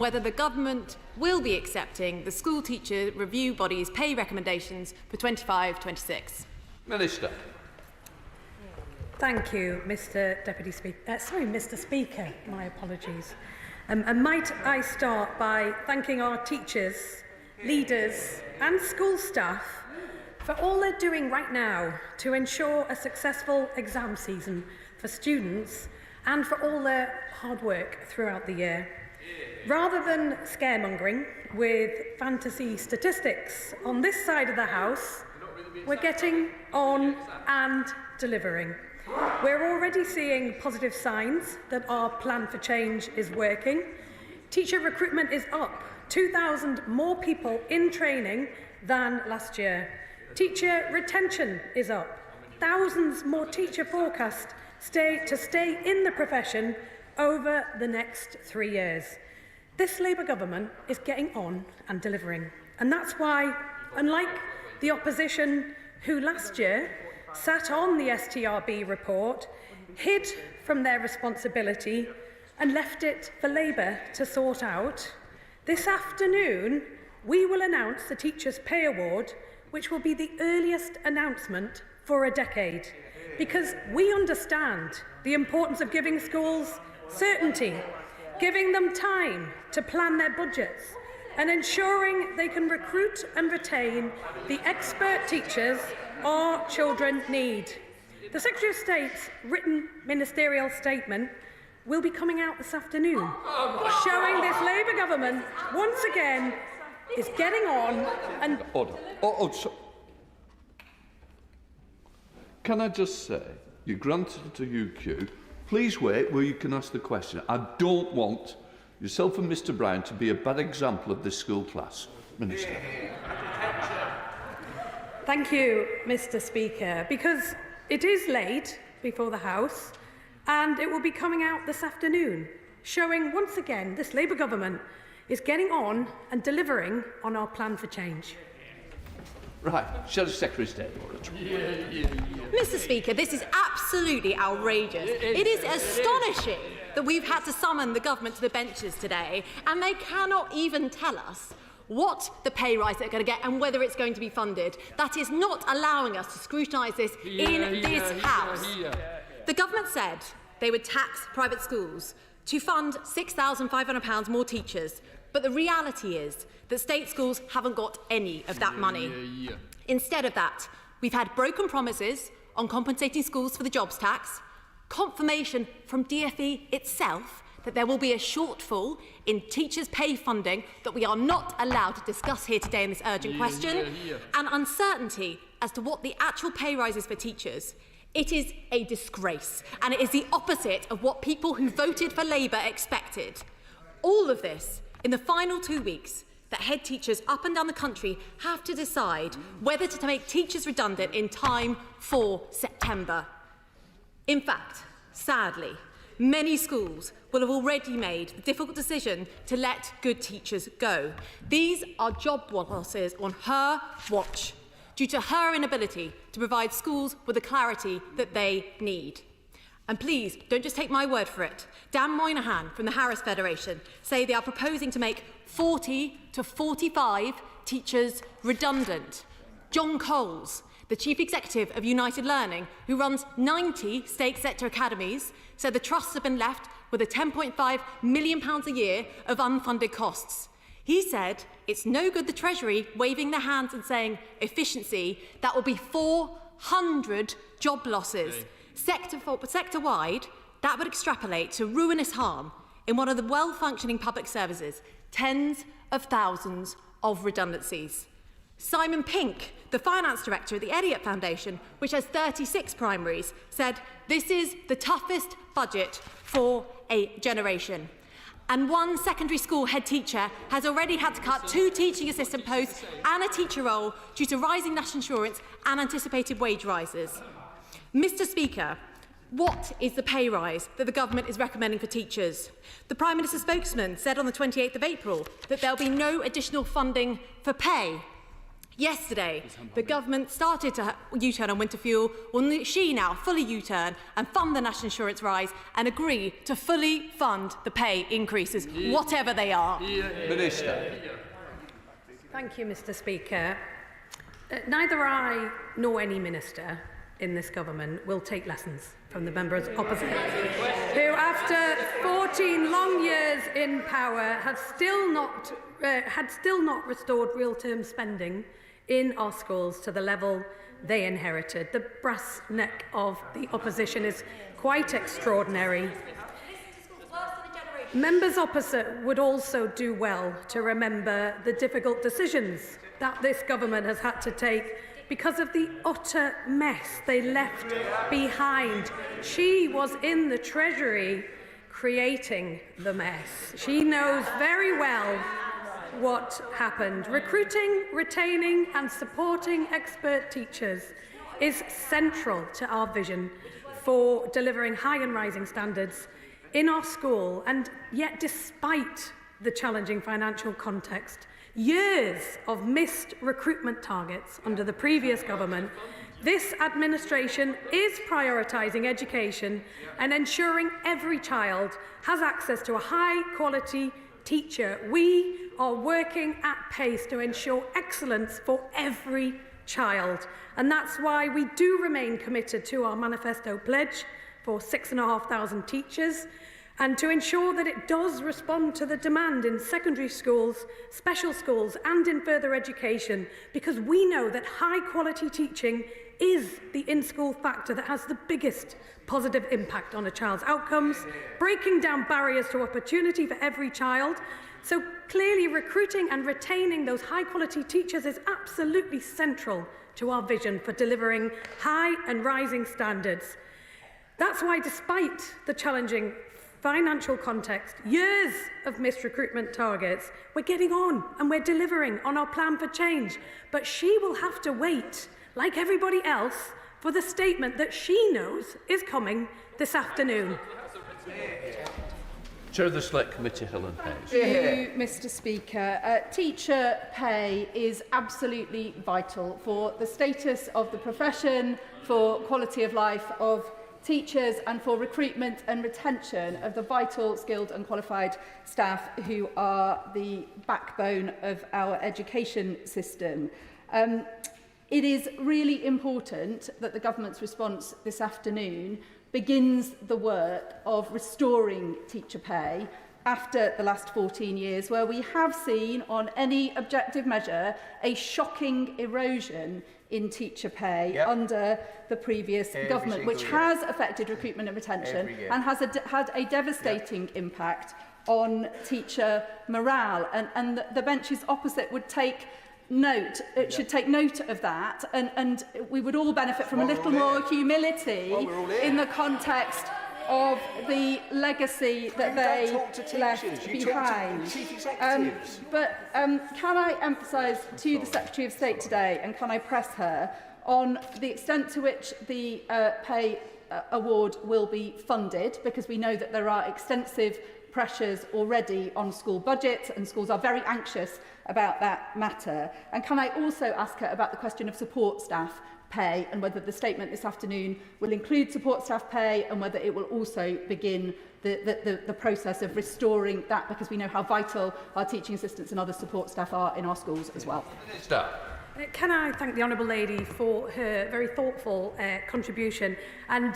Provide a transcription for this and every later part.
whether the government will be accepting the school teacher review body's pay recommendations for 25-26. Minister. Thank you, Mr. Mr. Speaker. My apologies. And might I start by thanking our teachers, leaders, and school staff for all they're doing right now to ensure a successful exam season for students and for all their hard work throughout the year. Rather than scaremongering with fantasy statistics on this side of the House, we're getting on and delivering. We're already seeing positive signs that our plan for change is working. Teacher recruitment is up, 2,000 more people in training than last year. Teacher retention is up, thousands more teacher forecast to stay in the profession over the next 3 years. This Labour government is getting on and delivering. And that's why, unlike the opposition who last year sat on the STRB report, hid from their responsibility and left it for Labour to sort out, this afternoon we will announce the Teachers' Pay Award, which will be the earliest announcement for a decade, because we understand the importance of giving schools certainty, giving them time to plan their budgets, and ensuring they can recruit and retain the expert teachers our children need. The Secretary of State's written ministerial statement will be coming out this afternoon, showing this Labour government once again is getting on and... Order. Can I just say, you're granted to UQ. Please wait where you can ask the question. I don't want yourself and Mr Brown to be a bad example of this school class. Minister. Thank you, Mr Speaker, because it is late before the House and it will be coming out this afternoon, showing once again this Labour government is getting on and delivering on our plan for change. Right, Shadow Secretary of State, Laura Trott. Mr Speaker, this is absolutely outrageous. It is astonishing that we've had to summon the government to the benches today, and they cannot even tell us what the pay rise they're going to get and whether it's going to be funded. That is not allowing us to scrutinise this in this House. The government said they would tax private schools to fund £6,500 more teachers, but the reality is that state schools haven't got any of that money. Instead of that, we've had broken promises on compensating schools for the jobs tax, confirmation from DfE itself that there will be a shortfall in teachers' pay funding that we are not allowed to discuss here today in this urgent question, and uncertainty as to what the actual pay rise is for teachers. It is a disgrace, and it is the opposite of what people who voted for Labour expected. All of this in the final 2 weeks that head teachers up and down the country have to decide whether to make teachers redundant in time for September. In fact, sadly, many schools will have already made the difficult decision to let good teachers go. These are job losses on her watch, due to her inability to provide schools with the clarity that they need. And please, don't just take my word for it. Dan Moynihan from the Harris Federation say they are proposing to make 40 to 45 teachers redundant. John Coles, the Chief Executive of United Learning, who runs 90 state sector academies, said the trusts have been left with a £10.5 million a year of unfunded costs. He said it's no good the Treasury waving their hands and saying efficiency. That will be 400 job losses. Sector-wide, that would extrapolate to ruinous harm in one of the well-functioning public services, tens of thousands of redundancies. Simon Pink, the finance director at the Elliott Foundation, which has 36 primaries, said this is the toughest budget for a generation. And one secondary school head teacher has already had to cut 2 teaching assistant posts and a teacher role due to rising national insurance and anticipated wage rises. Mr Speaker, what is the pay rise that the government is recommending for teachers? The Prime Minister's spokesman said on the 28th of April that there will be no additional funding for pay. Yesterday, the government started to U-turn on winter fuel. Will she now fully U-turn and fund the national insurance rise and agree to fully fund the pay increases, whatever they are? Minister. Thank you, Mr. Speaker. Neither I nor any minister in this government will take lessons from the members opposite, who, after 14 long years in power, had still not restored real-term spending in our schools to the level they inherited. The brass neck of the opposition is quite extraordinary. Members opposite would also do well to remember the difficult decisions that this government has had to take because of the utter mess they left behind. She was in the Treasury creating the mess. She knows very well what happened. Recruiting, retaining and supporting expert teachers is central to our vision for delivering high and rising standards in our school, and yet despite the challenging financial context, years of missed recruitment targets under the previous government, this administration is prioritising education and ensuring every child has access to a high-quality teacher. We are working at pace to ensure excellence for every child, and that's why we do remain committed to our manifesto pledge for 6,500 teachers, and to ensure that it does respond to the demand in secondary schools, special schools and in further education, because we know that high-quality teaching is the in-school factor that has the biggest positive impact on a child's outcomes, breaking down barriers to opportunity for every child. So clearly recruiting and retaining those high-quality teachers is absolutely central to our vision for delivering high and rising standards. That's why, despite the challenging financial context, years of missed recruitment targets, we're getting on and we're delivering on our plan for change. But she will have to wait, like everybody else, for the statement that she knows is coming this afternoon. Chair of the Select Committee, Helen Hayes. Thank you, Mr. Speaker. Teacher pay is absolutely vital for the status of the profession, for quality of life of teachers and for recruitment and retention of the vital, skilled and qualified staff who are the backbone of our education system. It is really important that the government's response this afternoon begins the work of restoring teacher pay after the last 14 years, where we have seen on any objective measure a shocking erosion in teacher pay under the previous government, which has affected recruitment and retention and has had a devastating impact on teacher morale. And the benches opposite would take note, should take note of that, and we would all benefit from a little more humility in the context of the legacy that they left behind. But can I emphasise to the Secretary of State today, and can I press her on the extent to which the pay award will be funded, because we know that there are extensive pressures already on school budgets and schools are very anxious about that matter. And can I also ask her about the question of support staff pay and whether the statement this afternoon will include support staff pay and whether it will also begin the process of restoring that, because we know how vital our teaching assistants and other support staff are in our schools as well. Can I thank the Honourable Lady for her very thoughtful contribution, and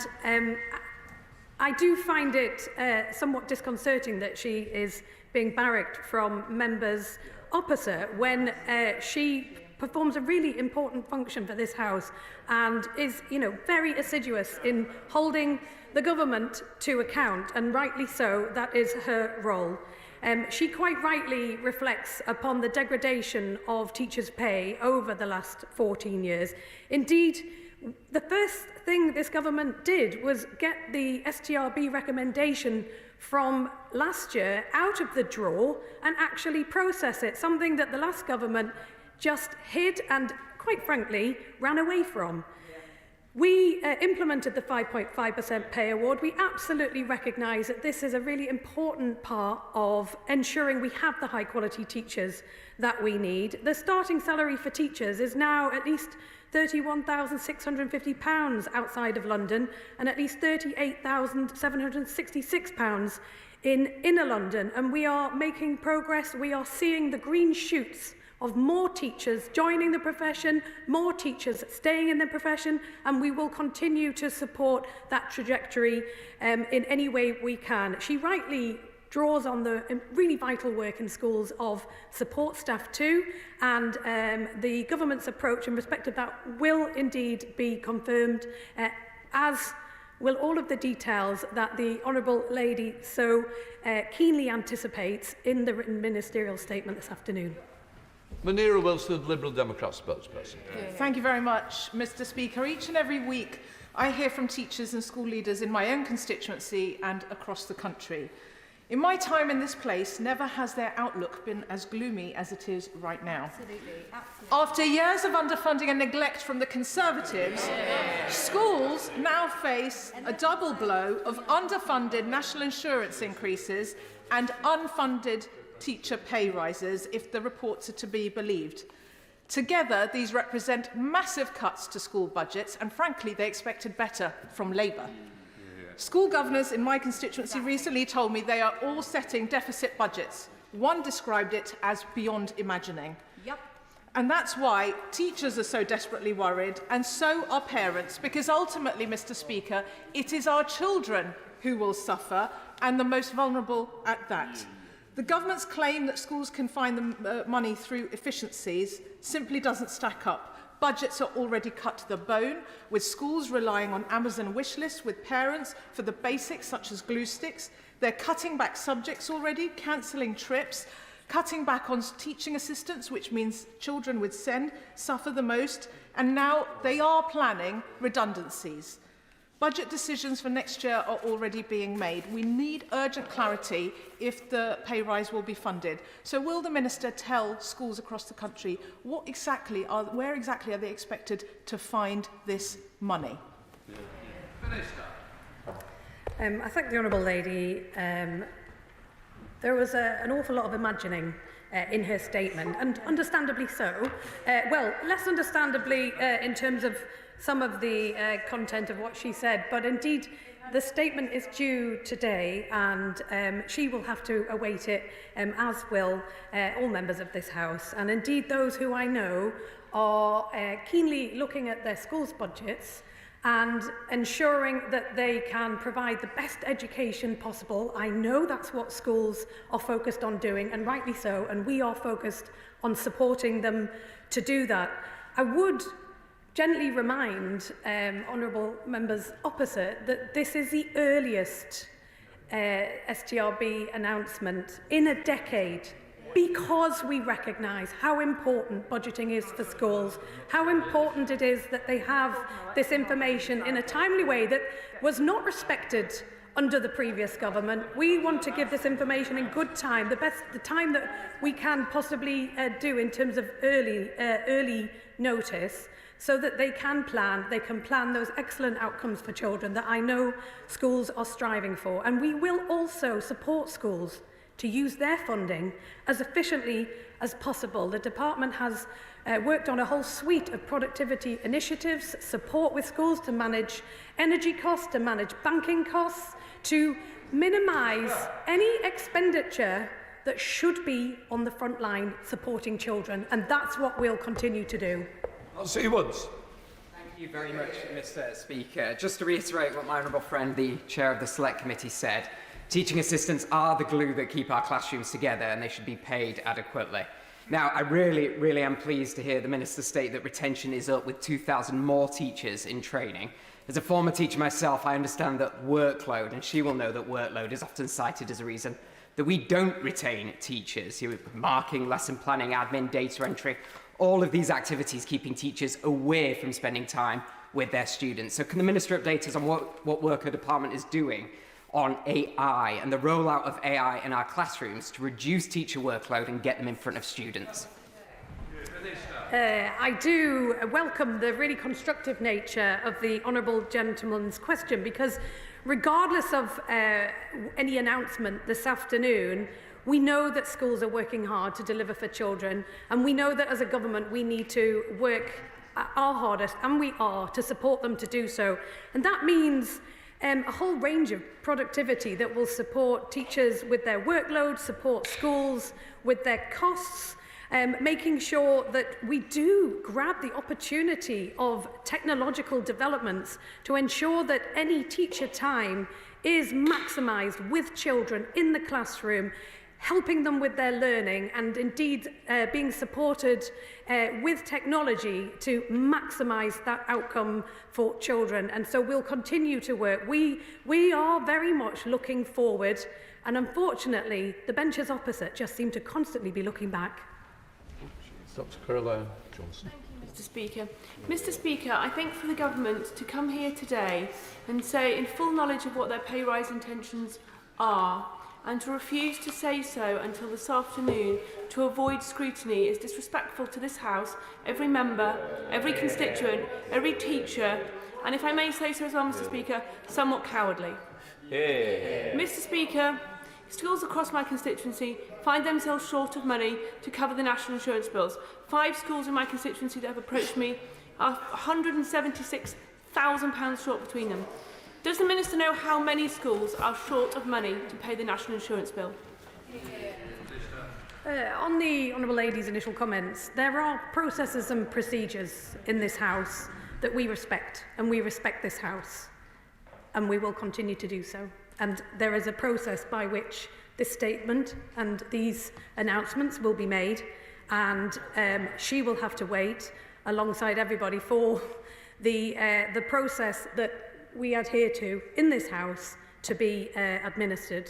I do find it somewhat disconcerting that she is being barracked from members opposite when she performs a really important function for this House and is, very assiduous in holding the government to account, and rightly so, that is her role. She quite rightly reflects upon the degradation of teachers' pay over the last 14 years. Indeed, the first thing this government did was get the STRB recommendation from last year out of the drawer and actually process it, something that the last government just hid and, quite frankly, ran away from. We implemented the 5.5% pay award. We absolutely recognise that this is a really important part of ensuring we have the high quality teachers that we need. The starting salary for teachers is now at least £31,650 outside of London and at least £38,766 in inner London. And we are making progress. We are seeing the green shoots of more teachers joining the profession, more teachers staying in the profession, and we will continue to support that trajectory in any way we can. She rightly draws on the really vital work in schools of support staff too, and the government's approach in respect of that will indeed be confirmed, as will all of the details that the Honourable Lady so keenly anticipates in the written ministerial statement this afternoon. Munira Wilson, Liberal Democrat spokesperson. Thank you very much, Mr. Speaker. Each and every week I hear from teachers and school leaders in my own constituency and across the country. In my time in this place, never has their outlook been as gloomy as it is right now. Absolutely. After years of underfunding and neglect from the Conservatives, schools now face a double blow of underfunded national insurance increases and unfunded teacher pay rises, if the reports are to be believed. Together, these represent massive cuts to school budgets, and frankly, they expected better from Labour. School governors in my constituency recently told me they are all setting deficit budgets. One described it as beyond imagining. Yep. And that's why teachers are so desperately worried, and so are parents, because ultimately, Mr. Speaker, it is our children who will suffer, and the most vulnerable at that. The government's claim that schools can find the money through efficiencies simply doesn't stack up. Budgets are already cut to the bone, with schools relying on Amazon wish lists with parents for the basics such as glue sticks. They're cutting back subjects already, cancelling trips, cutting back on teaching assistants, which means children with SEND suffer the most, and now they are planning redundancies. Budget decisions for next year are already being made. We need urgent clarity if the pay rise will be funded. So will the Minister tell schools across the country where exactly are they expected to find this money? I thank the Honourable Lady. There was an awful lot of imagining in her statement, and understandably so. Well, less understandably in terms of some of the content of what she said, but indeed the statement is due today, and she will have to await it, as will all members of this House. And indeed those who I know are keenly looking at their schools' budgets and ensuring that they can provide the best education possible. I know that's what schools are focused on doing, and rightly so, and we are focused on supporting them to do that. I would gently remind honourable members opposite that this is the earliest STRB announcement in a decade, because we recognise how important budgeting is for schools, how important it is that they have this information in a timely way that was not respected under the previous government. We want to give this information in good time, the time that we can possibly do in terms of early notice, so that they can plan those excellent outcomes for children that I know schools are striving for. And we will also support schools to use their funding as efficiently as possible. The department has worked on a whole suite of productivity initiatives, support with schools to manage energy costs, to manage banking costs, to minimise any expenditure that should be on the front line supporting children, and that's what we'll continue to do. I'll see you once. Thank you very much, Mr. Speaker. Just to reiterate what my honourable friend, the chair of the Select Committee, said, teaching assistants are the glue that keep our classrooms together, and they should be paid adequately. Now, I really am pleased to hear the Minister state that retention is up with 2,000 more teachers in training. As a former teacher myself, I understand that workload, and she will know that workload is often cited as a reason that we don't retain teachers. Marking, lesson planning, admin, data entry, all of these activities keeping teachers away from spending time with their students. So can the Minister update us on what work her department is doing on AI and the rollout of AI in our classrooms to reduce teacher workload and get them in front of students? Minister. I do welcome the really constructive nature of the honourable gentleman's question, because regardless of any announcement this afternoon, we know that schools are working hard to deliver for children, and we know that as a government we need to work our hardest, and we are, to support them to do so. And that means a whole range of productivity that will support teachers with their workload, support schools with their costs, making sure that we do grab the opportunity of technological developments to ensure that any teacher time is maximised with children in the classroom, helping them with their learning, and indeed being supported with technology to maximise that outcome for children. And so we'll continue to work. We are very much looking forward, and unfortunately the benches opposite just seem to constantly be looking back. Dr. Caroline Johnson. Mr. Speaker. Mr. Speaker, I think for the government to come here today and say in full knowledge of what their pay rise intentions are, and to refuse to say so until this afternoon to avoid scrutiny is disrespectful to this House, every member, every constituent, every teacher, and if I may say so as well, Mr. Speaker, somewhat cowardly. Mr. Speaker, schools across my constituency find themselves short of money to cover the national insurance bills. 5 schools in my constituency that have approached me are £176,000 short between them. Does the Minister know how many schools are short of money to pay the national insurance bill? On the Honourable Lady's initial comments, there are processes and procedures in this House that we respect, and we respect this House, and we will continue to do so. And there is a process by which this statement and these announcements will be made, and she will have to wait alongside everybody for the process that we adhere to in this House to be administered.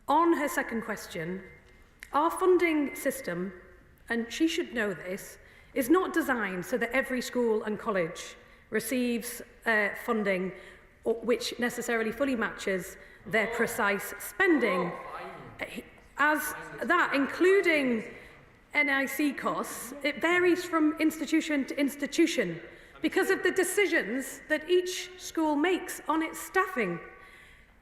On her second question, our funding system, and she should know this, is not designed so that every school and college receives funding which necessarily fully matches their precise spending. As that, including NIC costs, it varies from institution to institution because of the decisions that each school makes on its staffing.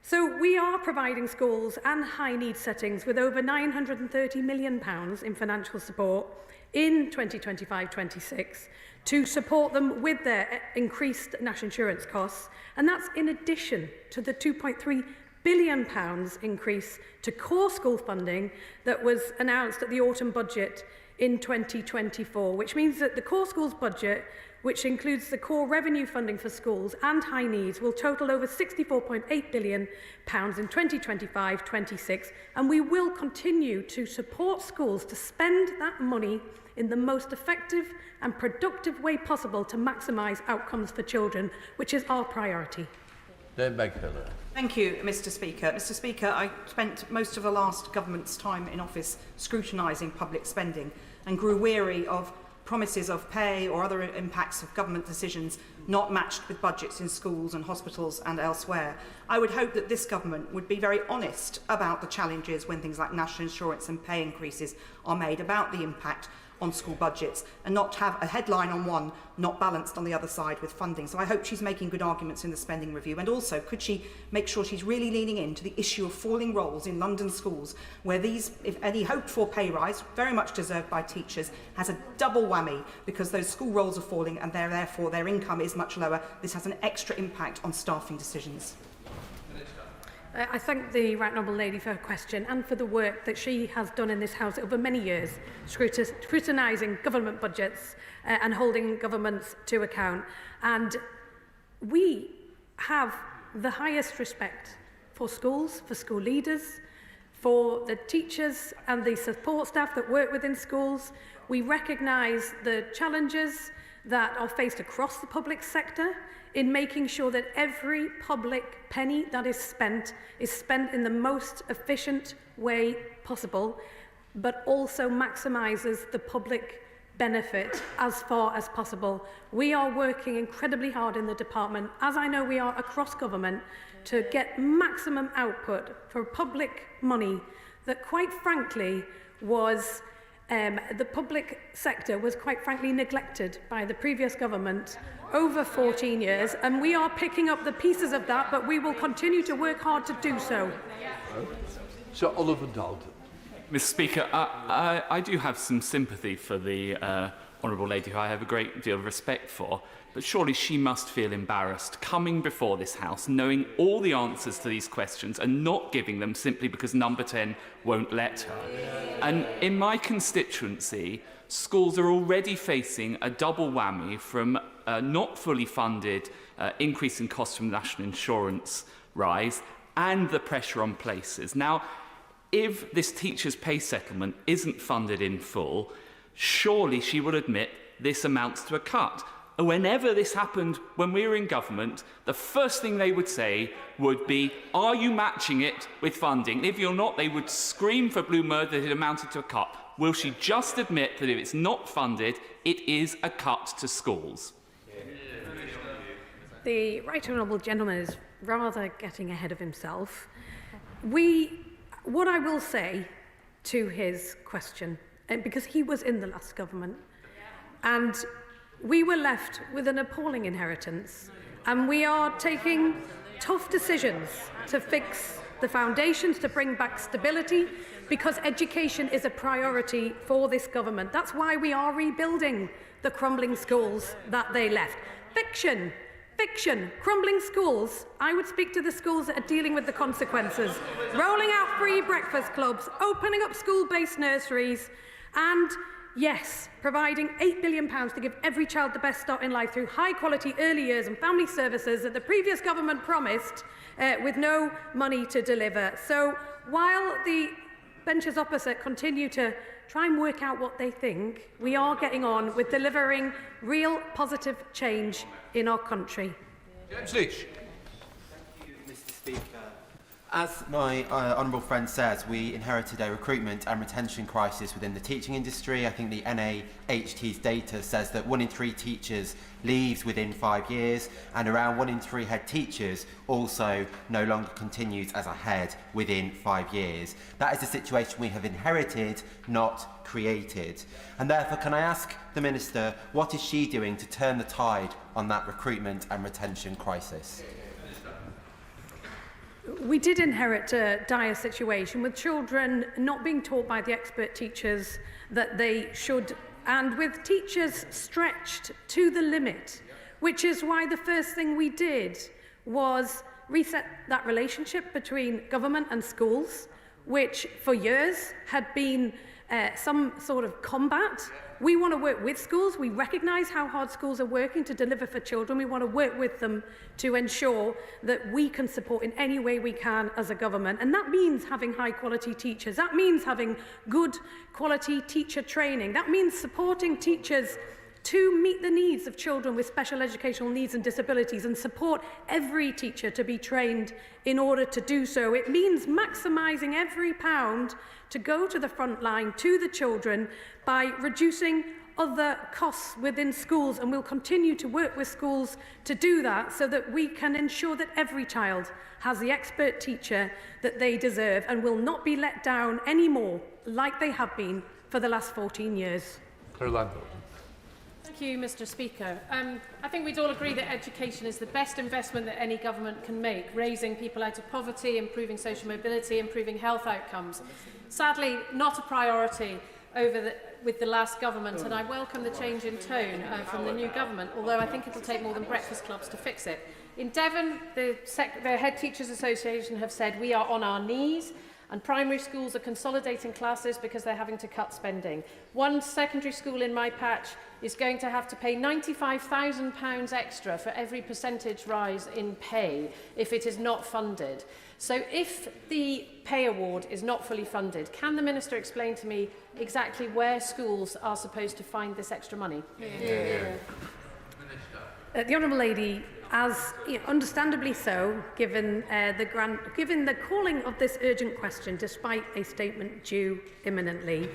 So we are providing schools and high need settings with over £930 million in financial support in 2025-26 to support them with their increased national insurance costs, and that's in addition to the £2.3 billion increase to core school funding that was announced at the autumn budget in 2024, which means that the core schools budget, which includes the core revenue funding for schools and high needs, will total over £64.8 billion in 2025-26, and we will continue to support schools to spend that money in the most effective and productive way possible to maximise outcomes for children, which is our priority. Thank you, Mr. Speaker. Mr. Speaker, I spent most of the last government's time in office scrutinising public spending and grew weary of promises of pay or other impacts of government decisions not matched with budgets in schools and hospitals and elsewhere. I would hope that this government would be very honest about the challenges when things like national insurance and pay increases are made, about the impact on school budgets, and not have a headline on one not balanced on the other side with funding. So I hope she's making good arguments in the spending review, and also could she make sure she's really leaning into the issue of falling roles in London schools, where these, if any hoped for pay rise, very much deserved by teachers, has a double whammy because those school roles are falling and therefore their income is much lower. This has an extra impact on staffing decisions. I thank the Right Honourable Lady for her question and for the work that she has done in this House over many years, scrutinising government budgets and holding governments to account. And we have the highest respect for schools, for school leaders, for the teachers and the support staff that work within schools. We recognise the challenges that are faced across the public sector in making sure that every public penny that is spent in the most efficient way possible, but also maximises the public benefit as far as possible. We are working incredibly hard in the department, as I know we are across government, to get maximum output for public money that, quite frankly, was the public sector was quite frankly neglected by the previous government over 14 years, and we are picking up the pieces of that, but we will continue to work hard to do so. Sir Oliver Dalton. Mr. Speaker, I do have some sympathy for the honourable lady, who I have a great deal of respect for, but surely she must feel embarrassed coming before this House, knowing all the answers to these questions and not giving them simply because Number 10 won't let her. And in my constituency, schools are already facing a double whammy from not fully funded increase in costs from national insurance rise and the pressure on places. Now, if this teacher's pay settlement isn't funded in full, surely she will admit this amounts to a cut. Whenever this happened when we were in government, the first thing they would say would be, are you matching it with funding? If you're not, they would scream for blue murder that it amounted to a cut. Will she just admit that if it's not funded, it is a cut to schools? The right honourable gentleman is rather getting ahead of himself. What I will say to his question, because he was in the last government, and we were left with an appalling inheritance, and we are taking tough decisions to fix the foundations, to bring back stability, because education is a priority for this government. That's why we are rebuilding the crumbling schools that they left. Fiction, crumbling schools. I would speak to the schools that are dealing with the consequences. Rolling out free breakfast clubs, opening up school-based nurseries, and yes, providing £8 billion to give every child the best start in life through high-quality early years and family services that the previous government promised with no money to deliver. So while the benches opposite continue to try and work out what they think, we are getting on with delivering real positive change in our country. James Leach. Thank you, Mr. Speaker. As my honourable friend says, we inherited a recruitment and retention crisis within the teaching industry. I think the NAHT's data says that 1 in 3 teachers leaves within 5 years, and around 1 in 3 head teachers also no longer continues as a head within 5 years. That is the situation we have inherited, not created. And therefore, can I ask the Minister, what is she doing to turn the tide on that recruitment and retention crisis? We did inherit a dire situation with children not being taught by the expert teachers that they should, and with teachers stretched to the limit, which is why the first thing we did was reset that relationship between government and schools, which for years had been some sort of combat. We want to work with schools. We recognise how hard schools are working to deliver for children. We want to work with them to ensure that we can support in any way we can as a government. And that means having high quality teachers. That means having good quality teacher training. That means supporting teachers to meet the needs of children with special educational needs and disabilities, and support every teacher to be trained in order to do so. It means maximising every pound to go to the front line, to the children, by reducing other costs within schools, and we'll continue to work with schools to do that so that we can ensure that every child has the expert teacher that they deserve and will not be let down anymore like they have been for the last 14 years. Caroline. Thank you, Mr. Speaker. I think we'd all agree that education is the best investment that any government can make, raising people out of poverty, improving social mobility, improving health outcomes. Sadly, not a priority with the last government, and I welcome the change in tone from the new government, although I think it'll take more than breakfast clubs to fix it. In Devon, the Head Teachers Association have said we are on our knees, and primary schools are consolidating classes because they're having to cut spending. One secondary school in my patch is going to have to pay £95,000 extra for every percentage rise in pay if it is not funded. So if the pay award is not fully funded, can the Minister explain to me exactly where schools are supposed to find this extra money? The Honourable Lady, as understandably so, given the calling of this urgent question, despite a statement due imminently,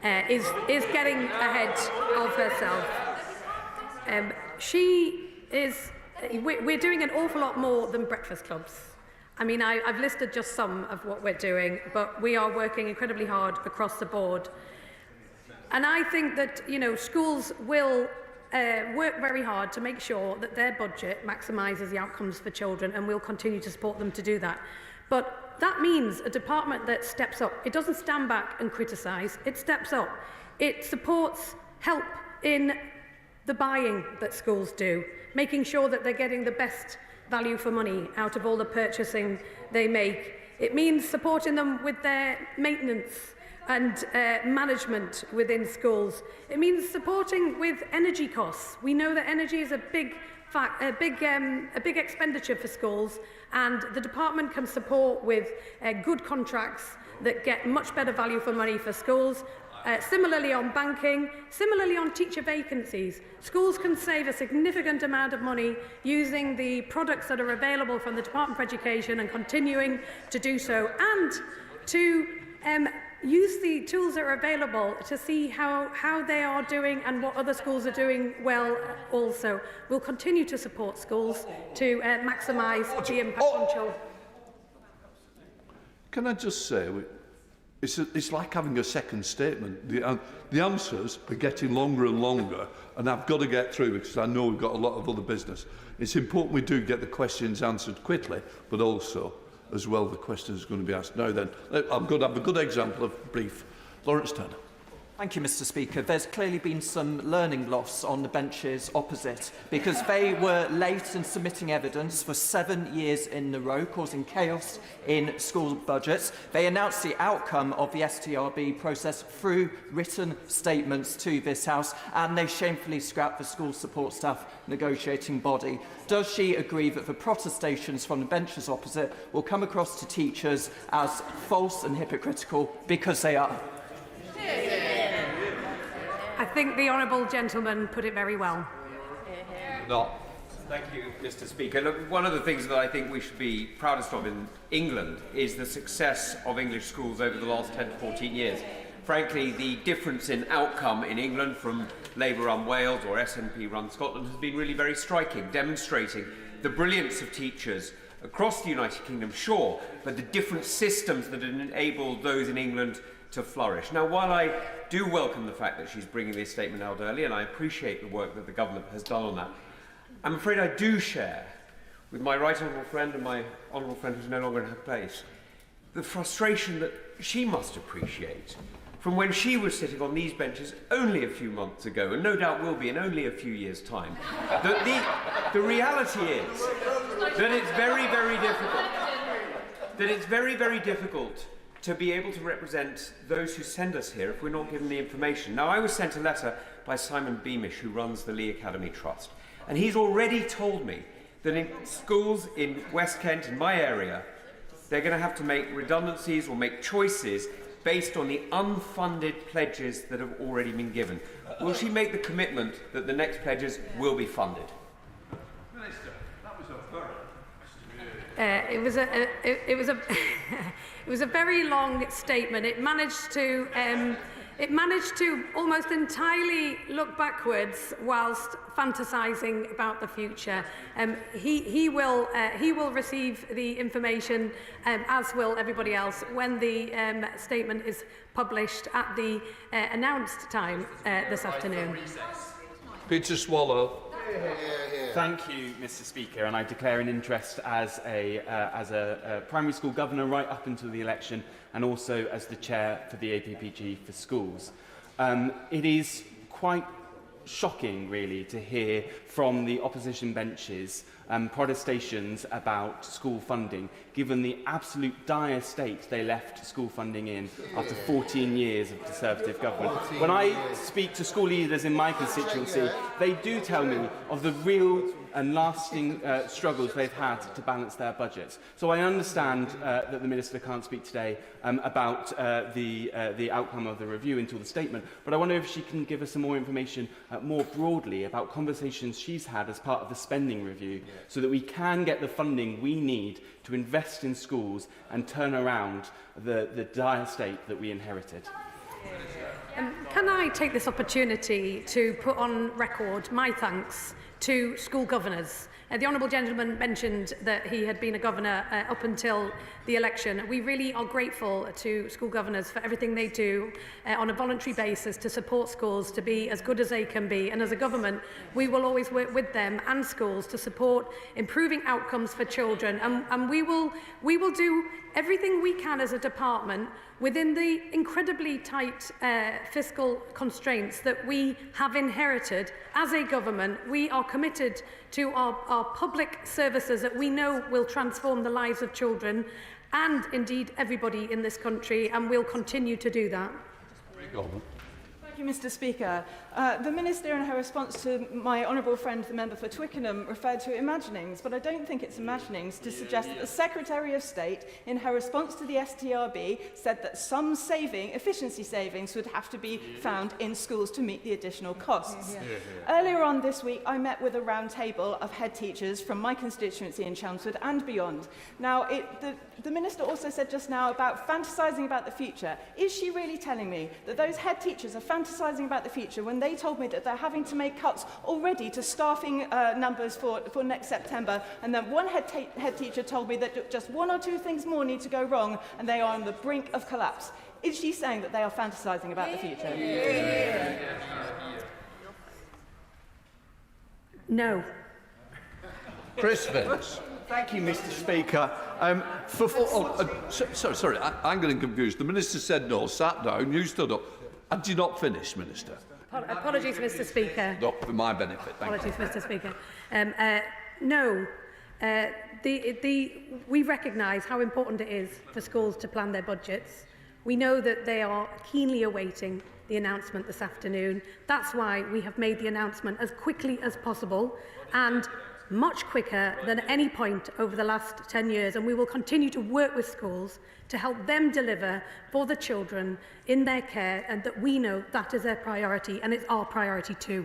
is getting ahead of herself. We're doing an awful lot more than breakfast clubs. I mean, I've listed just some of what we're doing, but we are working incredibly hard across the board. And I think that, schools will work very hard to make sure that their budget maximises the outcomes for children, and we'll continue to support them to do that. But that means a department that steps up. It doesn't stand back and criticise, it steps up. It supports help in the buying that schools do, making sure that they're getting the best value for money out of all the purchasing they make. It means supporting them with their maintenance and management within schools. It means supporting with energy costs. We know that energy is a big expenditure for schools, and the department can support with good contracts that get much better value for money for schools. Similarly on banking, similarly on teacher vacancies. Schools can save a significant amount of money using the products that are available from the Department for Education and continuing to do so, and to use the tools that are available to see how they are doing and what other schools are doing well also. We'll continue to support schools to maximise the impact on children. Can I just say, it's like having a second statement. The answers are getting longer and longer, and I've got to get through because I know we've got a lot of other business. It's important we do get the questions answered quickly, but also, as well, the questions are going to be asked. Now then, I'm going to have a good example of brief. Laura Trott. Thank you, Mr. Speaker. There's clearly been some learning loss on the benches opposite, because they were late in submitting evidence for 7 years in a row, causing chaos in school budgets. They announced the outcome of the STRB process through written statements to this House, and they shamefully scrapped the school support staff negotiating body. Does she agree that the protestations from the benches opposite will come across to teachers as false and hypocritical, because they are? I think the honourable gentleman put it very well. Not. Thank you, Mr. Speaker. Look, one of the things that I think we should be proudest of in England is the success of English schools over the last 10 to 14 years. Frankly, the difference in outcome in England from Labour-run Wales or SNP-run Scotland has been really very striking, demonstrating the brilliance of teachers across the United Kingdom, sure, but the different systems that enable those in England to flourish. Now, while I do welcome the fact that she's bringing this statement out early, and I appreciate the work that the government has done on that, I'm afraid I do share with my right honourable friend and my honourable friend who's no longer in her place the frustration that she must appreciate from when she was sitting on these benches only a few months ago, and no doubt will be in only a few years' time. That the reality is that it's very, very difficult. That it's very, very difficult to be able to represent those who send us here if we're not given the information. Now, I was sent a letter by Simon Beamish, who runs the Lee Academy Trust, and he's already told me that in schools in West Kent, in my area, they're going to have to make redundancies or make choices based on the unfunded pledges that have already been given. Will she make the commitment that the next pledges will be funded? Minister, that was a very... It was a very long statement. It managed to almost entirely look backwards whilst fantasising about the future. He will receive the information, as will everybody else, when the statement is published at the announced time this afternoon. Peter Swallow. Thank you, Mr. Speaker, and I declare an interest as a primary school governor right up until the election, and also as the chair for the APPG for schools. It is quite shocking, really, to hear from the opposition benches protestations about school funding, given the absolute dire state they left school funding in after 14 years of Conservative government. When I speak to school leaders in my constituency, they do tell me of the real and lasting struggles they've had to balance their budgets. So I understand that the Minister can't speak today about the outcome of the review until the statement, but I wonder if she can give us some more information more broadly about conversations she's had as part of the spending review, so that we can get the funding we need to invest in schools and turn around the dire state that we inherited. Can I take this opportunity to put on record my thanks to school governors The honourable gentleman mentioned that he had been a governor up until the election. We really are grateful to school governors for everything they do on a voluntary basis to support schools to be as good as they can be. And as a government, we will always work with them and schools to support improving outcomes for children. And we will do everything we can as a department within the incredibly tight fiscal constraints that we have inherited as a government. We are committed to our public services that we know will transform the lives of children and indeed everybody in this country, and we'll continue to do that. Thank you, Mr. Speaker. The Minister, in her response to my honourable friend, the member for Twickenham, referred to imaginings, but I don't think it's imaginings to suggest that the Secretary of State, in her response to the STRB, said that some efficiency savings would have to be found in schools to meet the additional costs. Earlier on this week, I met with a round table of head teachers from my constituency in Chelmsford and beyond. Now, the Minister also said just now about fantasising about the future. Is she really telling me that those head teachers are fantasising about the future when they told me that they're having to make cuts already to staffing numbers for next September, and then one head teacher told me that just one or two things more need to go wrong and they are on the brink of collapse? Is she saying that they are fantasising about the future? No. Chris Vince. Thank you, Mr. Speaker. Sorry, I'm getting confused. The Minister said no, sat down, you stood up. Had you not finished, Minister? Apologies, Mr. Speaker. No, for my benefit, thank you. Apologies, Mr. Speaker. No. We recognise how important it is for schools to plan their budgets. We know that they are keenly awaiting the announcement this afternoon. That's why we have made the announcement as quickly as possible and much quicker than at any point over the last 10 years, and we will continue to work with schools to help them deliver for the children in their care, and that we know that is their priority, and it's our priority too.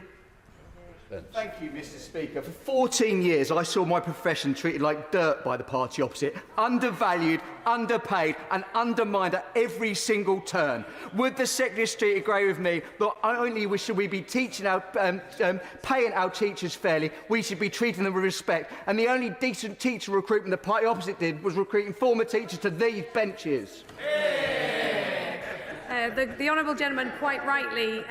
Thank you, Mr. Speaker. For 14 years, I saw my profession treated like dirt by the party opposite, undervalued, underpaid and undermined at every single turn. Would the Secretary of State agree with me that not only should we be paying our teachers fairly, we should be treating them with respect, and the only decent teacher recruitment the party opposite did was recruiting former teachers to these benches? The honourable gentleman quite rightly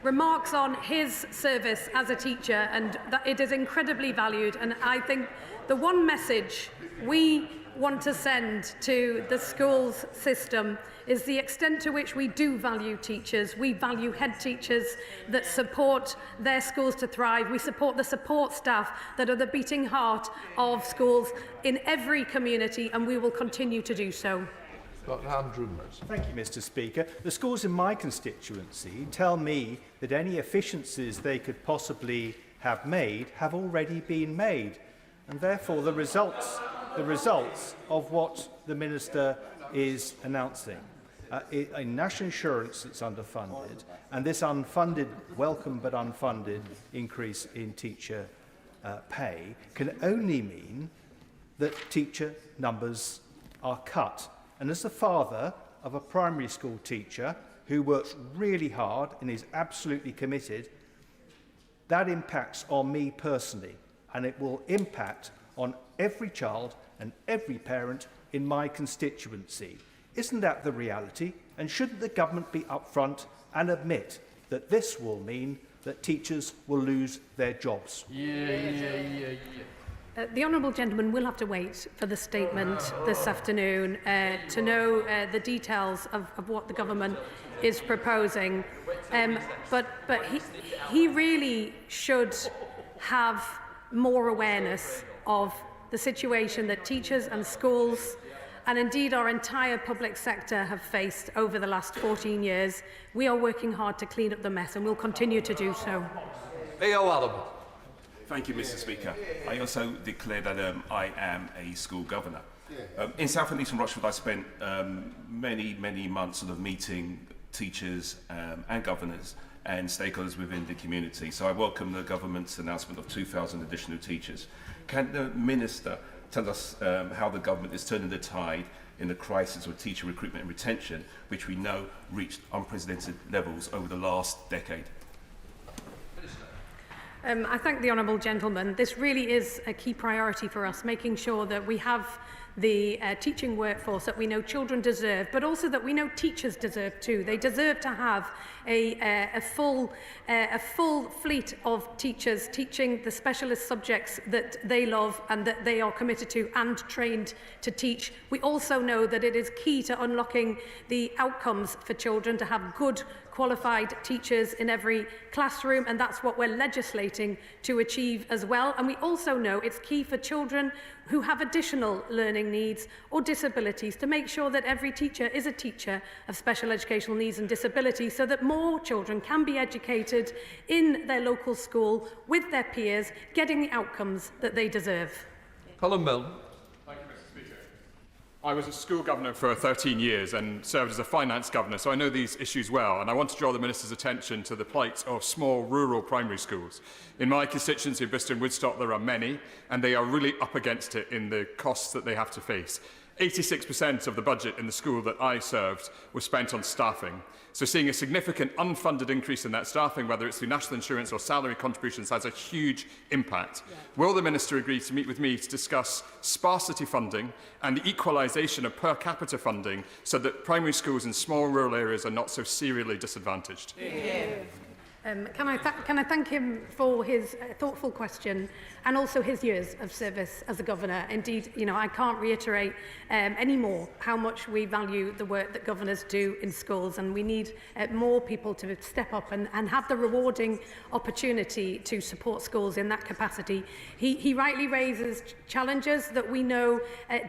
remarks on his service as a teacher, and that it is incredibly valued. And I think the one message we want to send to the schools system is the extent to which we do value teachers. We value head teachers that support their schools to thrive. We support the support staff that are the beating heart of schools in every community, and we will continue to do so. Thank you, Mr. Speaker. The schools in my constituency tell me that any efficiencies they could possibly have made have already been made, and therefore the results of what the Minister is announcing, a national insurance that's underfunded, and this unfunded, welcome but unfunded increase in teacher pay can only mean that teacher numbers are cut. And as the father of a primary school teacher who works really hard and is absolutely committed, that impacts on me personally, and it will impact on every child and every parent in my constituency. Isn't that the reality? And shouldn't the government be upfront and admit that this will mean that teachers will lose their jobs? The honourable gentleman will have to wait for the statement this afternoon to know the details of what the government is proposing. But he really should have more awareness of the situation that teachers and schools and indeed our entire public sector have faced over the last 14 years. We are working hard to clean up the mess, and we'll continue to do so. Thank you, Mr. Speaker. I also declare that I am a school governor. In South and Eastern Rochford, I spent many months sort of meeting teachers and governors and stakeholders within the community. So I welcome the government's announcement of 2,000 additional teachers. Can the Minister tell us how the government is turning the tide in the crisis of teacher recruitment and retention, which we know reached unprecedented levels over the last decade? I thank the honourable gentleman. This really is a key priority for us, making sure that we have the teaching workforce that we know children deserve, but also that we know teachers deserve too. They deserve to have a full fleet of teachers teaching the specialist subjects that they love and that they are committed to and trained to teach. We also know that it is key to unlocking the outcomes for children to have good qualified teachers in every classroom, and that's what we're legislating to achieve as well. And we also know it's key for children who have additional learning needs or disabilities to make sure that every teacher is a teacher of special educational needs and disabilities, so that more children can be educated in their local school with their peers, getting the outcomes that they deserve. Colin Milne. I was a school governor for 13 years and served as a finance governor, so I know these issues well, and I want to draw the Minister's attention to the plight of small rural primary schools. In my constituency of Bristol and Woodstock, there are many, and they are really up against it in the costs that they have to face. 86% of the budget in the school that I served was spent on staffing. So seeing a significant unfunded increase in that staffing, whether it's through national insurance or salary contributions, has a huge impact. Yeah. Will the Minister agree to meet with me to discuss sparsity funding and the equalisation of per capita funding so that primary schools in small rural areas are not so serially disadvantaged? Yeah. Can I thank him for his thoughtful question and also his years of service as a governor. Indeed, I can't reiterate any more how much we value the work that governors do in schools, and we need more people to step up and have the rewarding opportunity to support schools in that capacity. He rightly raises challenges that we know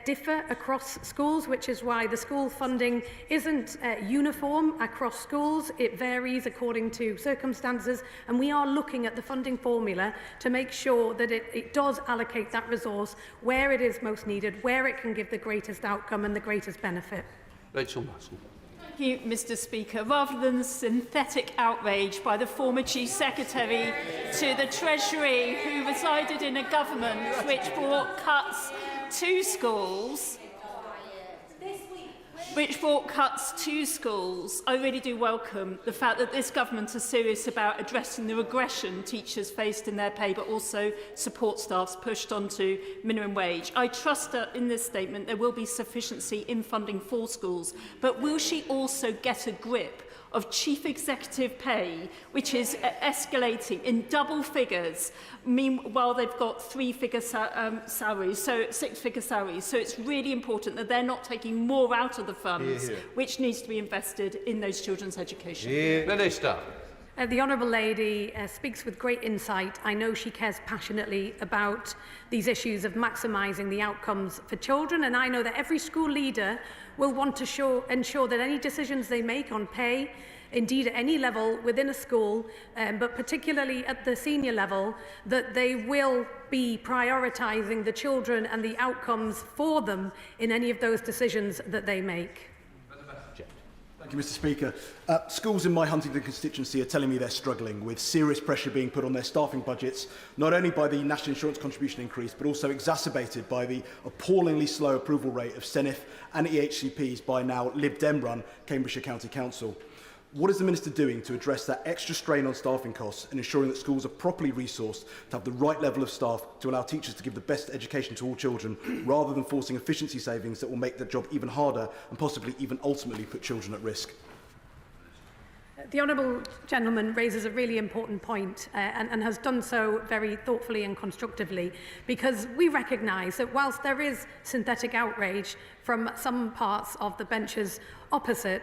differ across schools, which is why the school funding isn't uniform across schools. It varies according to circumstances, and we are looking at the funding formula to make sure that it does allocate that resource where it is most needed, where it can give the greatest outcome and the greatest benefit. Rachel Massey. Thank you, Mr. Speaker. Rather than the synthetic outrage by the former Chief Secretary to the Treasury, who resided in a government which brought cuts to schools, I really do welcome the fact that this government is serious about addressing the regression teachers faced in their pay, but also support staffs pushed onto minimum wage. I trust that in this statement there will be sufficiency in funding for schools, but will she also get a grip of chief executive pay, which is escalating in double figures, meanwhile they've got six-figure salaries. So it's really important that they're not taking more out of the funds, which needs to be invested in those children's education. Minister. The Honourable Lady speaks with great insight. I know she cares passionately about these issues of maximising the outcomes for children, and I know that every school leader will want to ensure that any decisions they make on pay, indeed at any level within a school, but particularly at the senior level, that they will be prioritising the children and the outcomes for them in any of those decisions that they make. Thank you, Mr. Speaker. Schools in my Huntingdon constituency are telling me they're struggling with serious pressure being put on their staffing budgets, not only by the national insurance contribution increase, but also exacerbated by the appallingly slow approval rate of SENIF and EHCPs by now Lib Dem-run Cambridgeshire County Council. What is the Minister doing to address that extra strain on staffing costs and ensuring that schools are properly resourced to have the right level of staff to allow teachers to give the best education to all children, rather than forcing efficiency savings that will make the job even harder and possibly even ultimately put children at risk? The Honourable Gentleman raises a really important point and has done so very thoughtfully and constructively, because we recognise that whilst there is synthetic outrage from some parts of the benches opposite,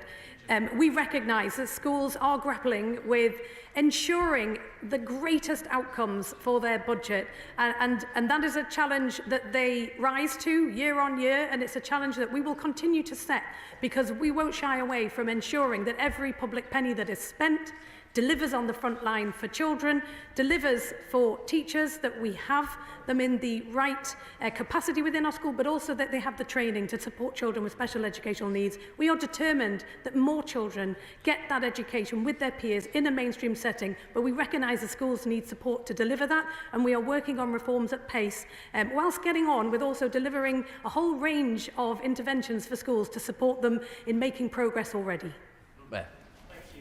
we recognise that schools are grappling with ensuring the greatest outcomes for their budget, and that is a challenge that they rise to year on year, and it's a challenge that we will continue to set, because we won't shy away from ensuring that every public penny that is spent delivers on the front line for children, delivers for teachers, that we have them in the right capacity within our school, but also that they have the training to support children with special educational needs. We are determined that more children get that education with their peers in a mainstream setting, but we recognise the schools need support to deliver that, and we are working on reforms at pace, whilst getting on with also delivering a whole range of interventions for schools to support them in making progress already. Mayor.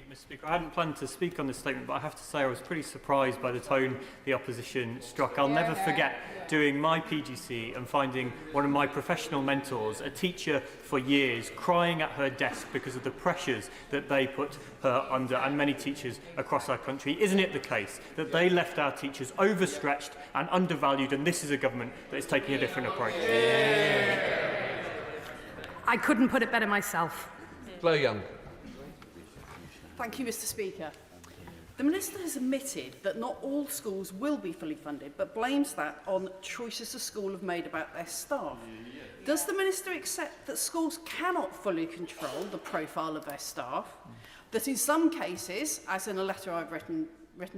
Mr. Speaker. I hadn't planned to speak on this statement, but I have to say I was pretty surprised by the tone the opposition struck. I'll never forget doing my PGC and finding one of my professional mentors, a teacher for years, crying at her desk because of the pressures that they put her under, and many teachers across our country. Isn't it the case that they left our teachers overstretched and undervalued, and this is a government that is taking a different approach? I couldn't put it better myself. Claire Young. Thank you, Mr. Speaker. The Minister has admitted that not all schools will be fully funded, but blames that on choices the school have made about their staff. Does the Minister accept that schools cannot fully control the profile of their staff? That in some cases, as in a letter I've written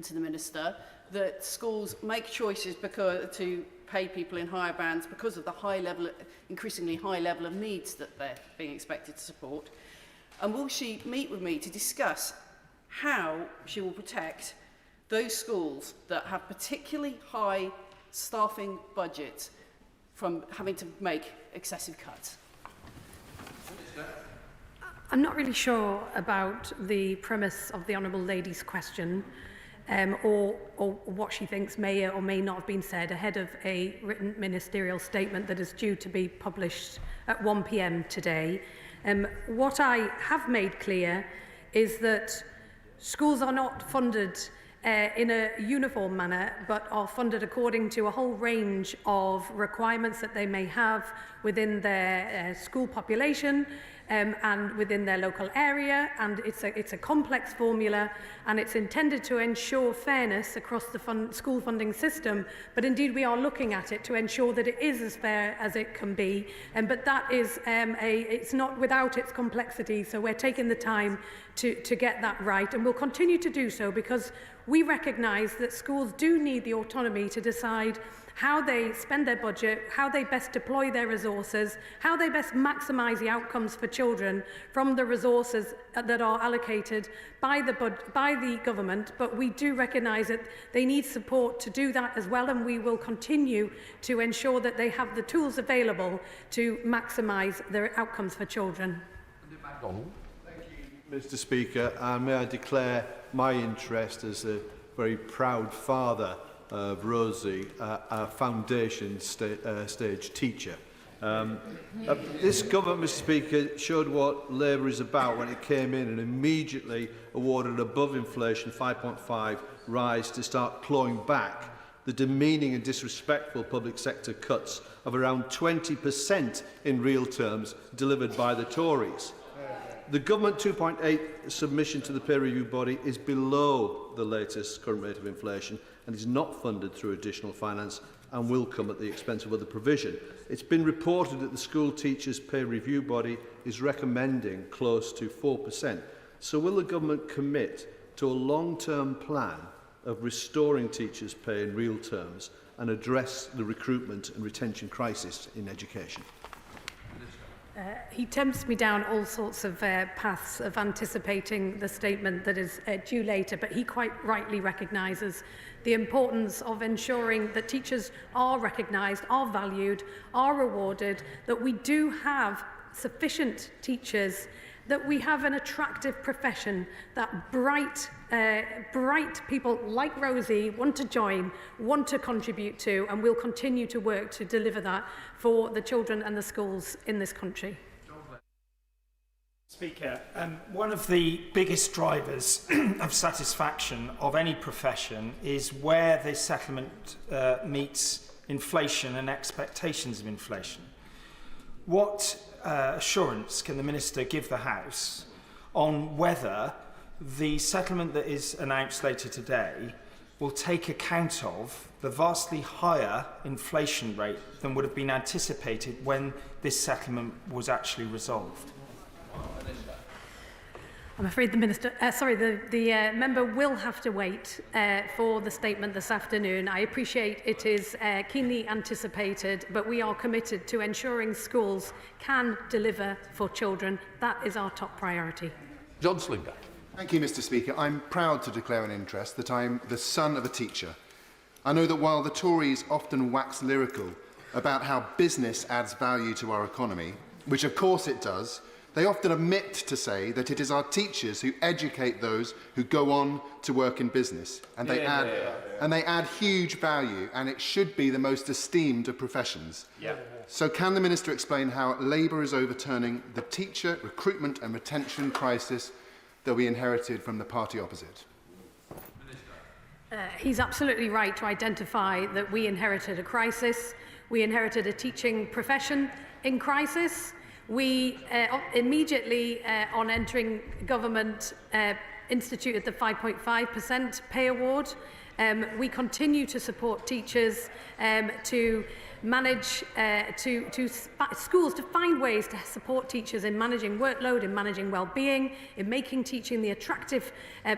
to the Minister, that schools make choices to pay people in higher bands because of the increasingly high level of needs that they're being expected to support? And will she meet with me to discuss how she will protect those schools that have particularly high staffing budgets from having to make excessive cuts? I'm not really sure about the premise of the Honourable Lady's question, or what she thinks may or may not have been said ahead of a written ministerial statement that is due to be published at 1 p.m. today. What I have made clear is that schools are not funded in a uniform manner, but are funded according to a whole range of requirements that they may have within their school population and within their local area, and it's a complex formula, and it's intended to ensure fairness across the school funding system, but indeed we are looking at it to ensure that it is as fair as it can be, but that is it's not without its complexity, so we're taking the time to get that right, and we'll continue to do so because we recognise that schools do need the autonomy to decide how they spend their budget, how they best deploy their resources, how they best maximise the outcomes for children from the resources that are allocated by the government. But we do recognise that they need support to do that as well, and we will continue to ensure that they have the tools available to maximise their outcomes for children. Thank you, Mr. Speaker, and may I declare my interest as a very proud father of Rosie, a foundation stage teacher. This government, Mr. Speaker, showed what Labour is about when it came in and immediately awarded above inflation 5.5 rise to start clawing back the demeaning and disrespectful public sector cuts of around 20% in real terms delivered by the Tories. The Government 2.8 submission to the peer review body is below the latest current rate of inflation and is not funded through additional finance and will come at the expense of other provision. It's been reported that the school teachers peer review body is recommending close to 4%. So will the government commit to a long-term plan of restoring teachers' pay in real terms and address the recruitment and retention crisis in education? He tempts me down all sorts of paths of anticipating the statement that is due later, but he quite rightly recognises the importance of ensuring that teachers are recognised, are valued, are rewarded, that we do have sufficient teachers, that we have an attractive profession, that bright people like Rosie want to join, want to contribute to, and we'll continue to work to deliver that for the children and the schools in this country. Speaker, one of the biggest drivers of satisfaction of any profession is where the settlement meets inflation and expectations of inflation. What assurance can the Minister give the House on whether the settlement that is announced later today will take account of the vastly higher inflation rate than would have been anticipated when this settlement was actually resolved? I'm afraid the member will have to wait for the statement this afternoon. I appreciate it is keenly anticipated, but we are committed to ensuring schools can deliver for children. That is our top priority. John Slinger. Thank you, Mr. Speaker. I'm proud to declare an interest that I'm the son of a teacher. I know that while the Tories often wax lyrical about how business adds value to our economy, which of course it does, They often omit to say that it is our teachers who educate those who go on to work in business, and they add huge value, and it should be the most esteemed of professions. Yeah. So can the Minister explain how Labour is overturning the teacher recruitment and retention crisis that we inherited from the party opposite? He's absolutely right to identify that we inherited a crisis. We inherited a teaching profession in crisis. We immediately, on entering government, instituted the 5.5% pay award. We continue to support teachers to manage, schools to find ways to support teachers in managing workload, in managing well-being, in making teaching the attractive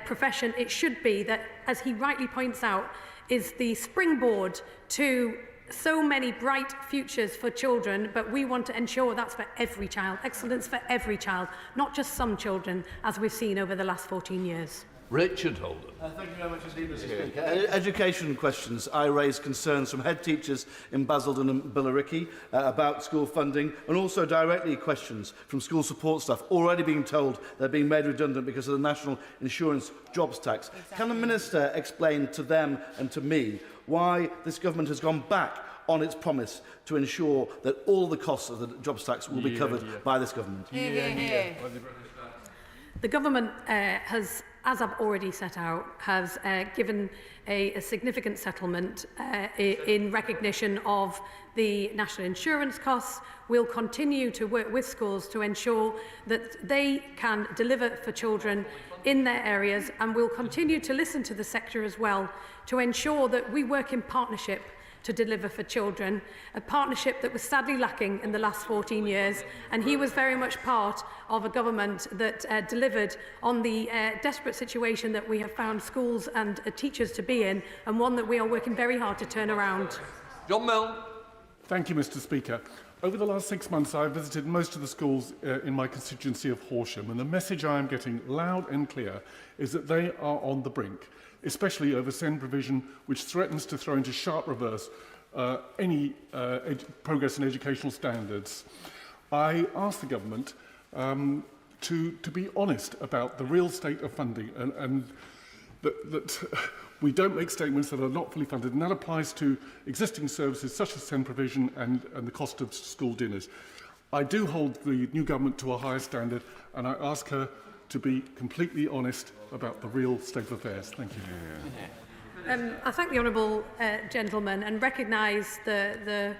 profession it should be that, as he rightly points out, is the springboard to so many bright futures for children, but we want to ensure that's for every child, excellence for every child, not just some children, as we've seen over the last 14 years. Richard Holden. Thank you very much indeed, Mr. Speaker. Education questions. I raised concerns from head teachers in Basildon and Billericay about school funding, and also directly questions from school support staff already being told they're being made redundant because of the National Insurance Jobs Tax. Exactly. Can the Minister explain to them and to me why this government has gone back on its promise to ensure that all the costs of the jobs tax will be covered by this government? The government has, as I've already set out, has given a significant settlement in recognition of the national insurance costs. We'll continue to work with schools to ensure that they can deliver for children in their areas, and we'll continue to listen to the sector as well to ensure that we work in partnership to deliver for children, a partnership that was sadly lacking in the last 14 years, and he was very much part of a government that delivered on the desperate situation that we have found schools and teachers to be in, and one that we are working very hard to turn around. John Milne. Thank you, Mr. Speaker. Over the last 6 months, I've visited most of the schools in my constituency of Horsham, and the message I am getting loud and clear is that they are on the brink, especially over SEND provision, which threatens to throw into sharp reverse any progress in educational standards. I asked the government to be honest about the real state of funding, and that we don't make statements that are not fully funded, and that applies to existing services such as SEND provision and the cost of school dinners. I do hold the new government to a higher standard, and I ask her to be completely honest about the real state of affairs. Thank you. I thank the honourable gentleman and recognise the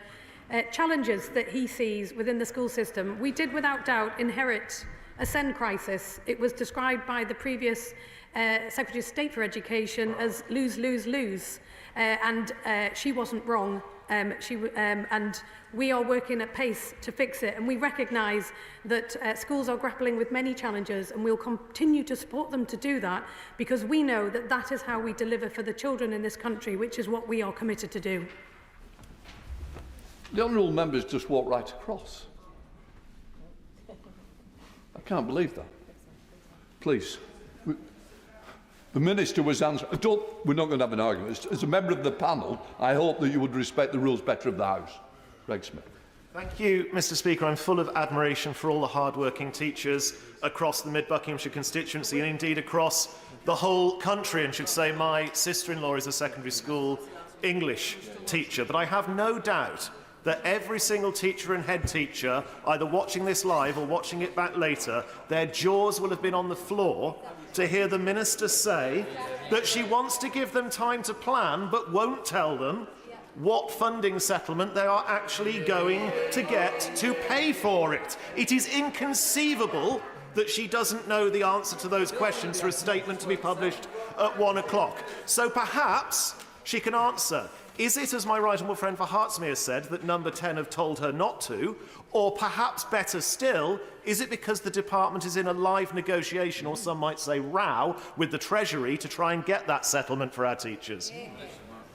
challenges that he sees within the school system. We did without doubt inherit a SEND crisis. It was described by the previous Secretary of State for Education as lose, lose, lose. And she wasn't wrong. And we are working at pace to fix it, and we recognise that schools are grappling with many challenges, and we'll continue to support them to do that, because we know that that is how we deliver for the children in this country, which is what we are committed to do. The honourable members just walked right across. I can't believe that. Please. The Minister was answering. We're not going to have an argument. As a member of the panel, I hope that you would respect the rules better of the House. Greg Smith. Thank you, Mr. Speaker. I'm full of admiration for all the hard-working teachers across the Mid-Buckinghamshire constituency and indeed across the whole country, and should say my sister-in-law is a secondary school English teacher. But I have no doubt that every single teacher and head teacher, either watching this live or watching it back later, their jaws will have been on the floor to hear the Minister say that she wants to give them time to plan but won't tell them what funding settlement they are actually going to get to pay for it. It is inconceivable that she doesn't know the answer to those questions for a statement to be published at 1 o'clock. So perhaps she can answer. Is it, as my right honourable friend for Hertsmere said, that Number 10 have told her not to? Or perhaps better still, is it because the department is in a live negotiation, or some might say row, with the Treasury to try and get that settlement for our teachers?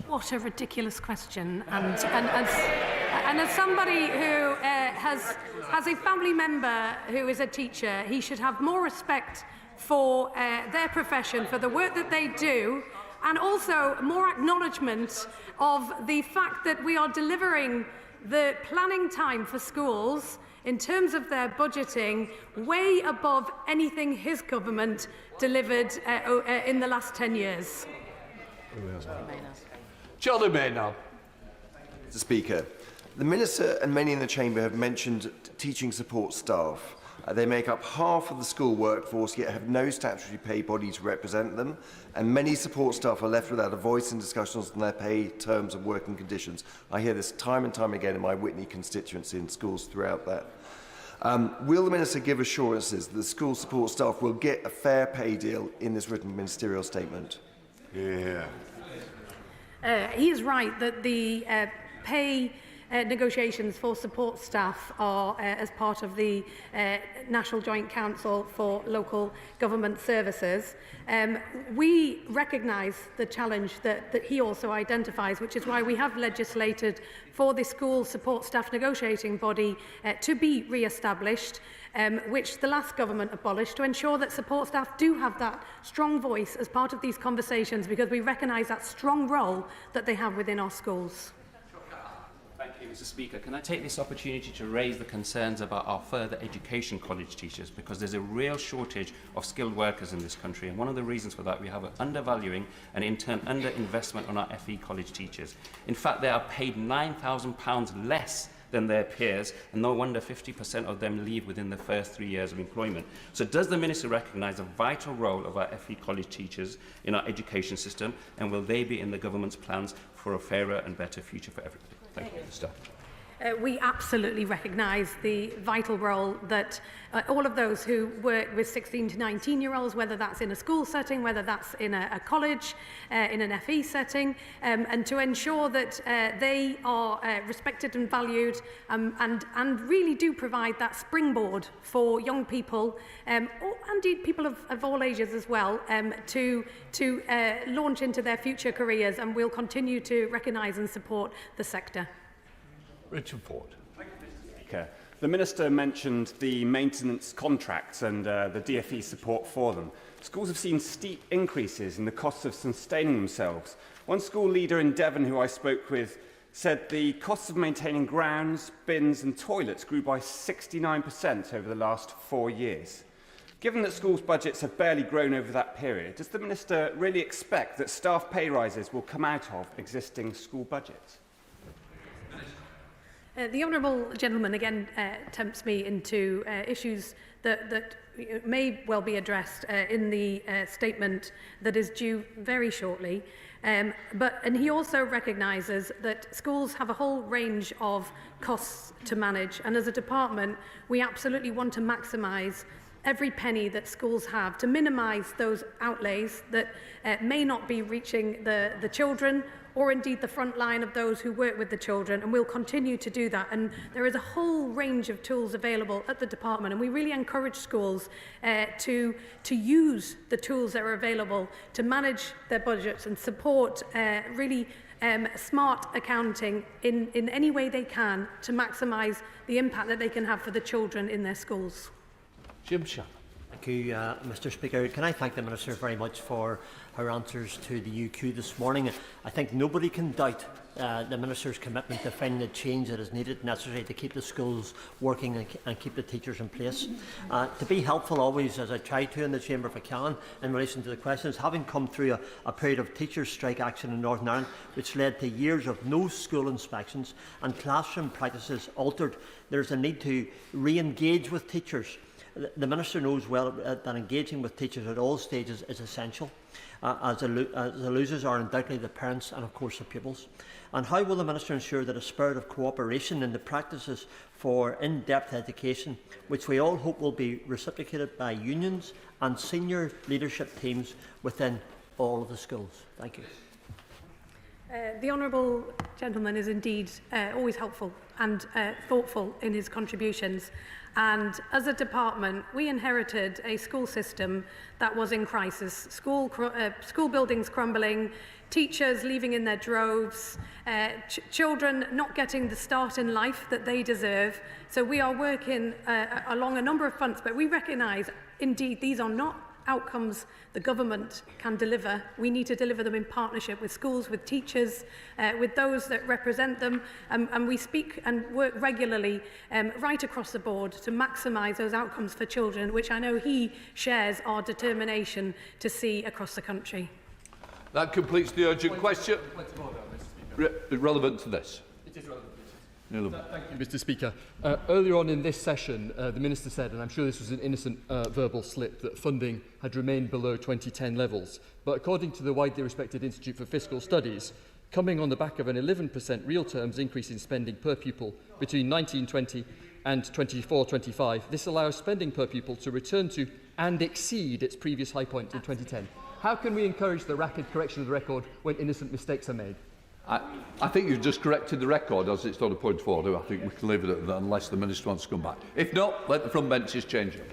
What a ridiculous question. And as somebody who has a family member who is a teacher, he should have more respect for their profession, for the work that they do, and also more acknowledgement of the fact that we are delivering the planning time for schools in terms of their budgeting, way above anything his government delivered in the last 10 years. Charlie Maynard. Mr. Speaker, the Minister and many in the Chamber have mentioned teaching support staff. They make up half of the school workforce, yet have no statutory pay body to represent them, and many support staff are left without a voice in discussions on their pay, terms and working conditions. I hear this time and time again in my Witney constituency and schools throughout that. Will the Minister give assurances that the school support staff will get a fair pay deal in this written ministerial statement? He is right that the pay negotiations for support staff are as part of the National Joint Council for Local Government Services. We recognise the challenge that he also identifies, which is why we have legislated for the school support staff negotiating body to be re-established, which the last government abolished, to ensure that support staff do have that strong voice as part of these conversations, because we recognise that strong role that they have within our schools. Thank you, Mr. Speaker. Can I take this opportunity to raise the concerns about our further education college teachers, because there's a real shortage of skilled workers in this country, and one of the reasons for that, we have an undervaluing and in turn underinvestment on our FE college teachers. In fact, they are paid £9,000 less than their peers, and no wonder 50% of them leave within the first 3 years of employment. So does the Minister recognise the vital role of our FE college teachers in our education system, and will they be in the government's plans for a fairer and better future for everybody? Thank you, Minister. We absolutely recognise the vital role that all of those who work with 16 to 19-year-olds, whether that's in a school setting, whether that's in a college, in an FE setting, and to ensure that they are respected and valued, and really do provide that springboard for young people, or indeed people of all ages as well, to launch into their future careers, and we'll continue to recognise and support the sector. Richard Ford. Thank you, Mr. Speaker. The Minister mentioned the maintenance contracts and the DfE support for them. Schools have seen steep increases in the costs of sustaining themselves. One school leader in Devon who I spoke with said the costs of maintaining grounds, bins and toilets grew by 69% over the last 4 years. Given that schools' budgets have barely grown over that period, does the Minister really expect that staff pay rises will come out of existing school budgets? The honourable gentleman again tempts me into issues that may well be addressed in the statement that is due very shortly. And he also recognises that schools have a whole range of costs to manage, and as a department we absolutely want to maximise every penny that schools have to minimise those outlays that may not be reaching the children or indeed the front line of those who work with the children, and we'll continue to do that. And there is a whole range of tools available at the department, and we really encourage schools to use the tools that are available to manage their budgets and support really smart accounting in any way they can to maximise the impact that they can have for the children in their schools. Jim Shaw. Thank you, Mr. Speaker. Can I thank the Minister very much for her answers to the UQ this morning. I think nobody can doubt the Minister's commitment to finding the change that is needed, necessary to keep the schools working and keep the teachers in place. To be helpful always, as I try to in the Chamber if I can, in relation to the questions, having come through a period of teachers' strike action in Northern Ireland, which led to years of no school inspections and classroom practices altered, there's a need to re-engage with teachers. The Minister knows well that engaging with teachers at all stages is essential, as the losers are undoubtedly the parents and of course the pupils. And how will the Minister ensure that a spirit of cooperation in the practices for in-depth education, which we all hope will be reciprocated by unions and senior leadership teams within all of the schools? Thank you. The honourable gentleman is indeed always helpful and thoughtful in his contributions. And as a department, we inherited a school system that was in crisis. School buildings crumbling, teachers leaving in their droves, children not getting the start in life that they deserve. So we are working along a number of fronts, but we recognise, indeed, these are not outcomes the government can deliver, we need to deliver them in partnership with schools, with teachers, with those that represent them, and we speak and work regularly right across the board to maximise those outcomes for children, which I know he shares our determination to see across the country. That completes the urgent question. Relevant to this. It is relevant. Thank you, Mr. Speaker. Earlier on in this session, the Minister said, and I'm sure this was an innocent verbal slip, that funding had remained below 2010 levels. But according to the widely respected Institute for Fiscal Studies, coming on the back of an 11% real terms increase in spending per pupil between 1920 and 24-25, this allows spending per pupil to return to and exceed its previous high point in 2010. How can we encourage the rapid correction of the record when innocent mistakes are made? I think you've just corrected the record, as it's not a point of order. I think we can leave it at that unless the Minister wants to come back. If not, let the front benches change it.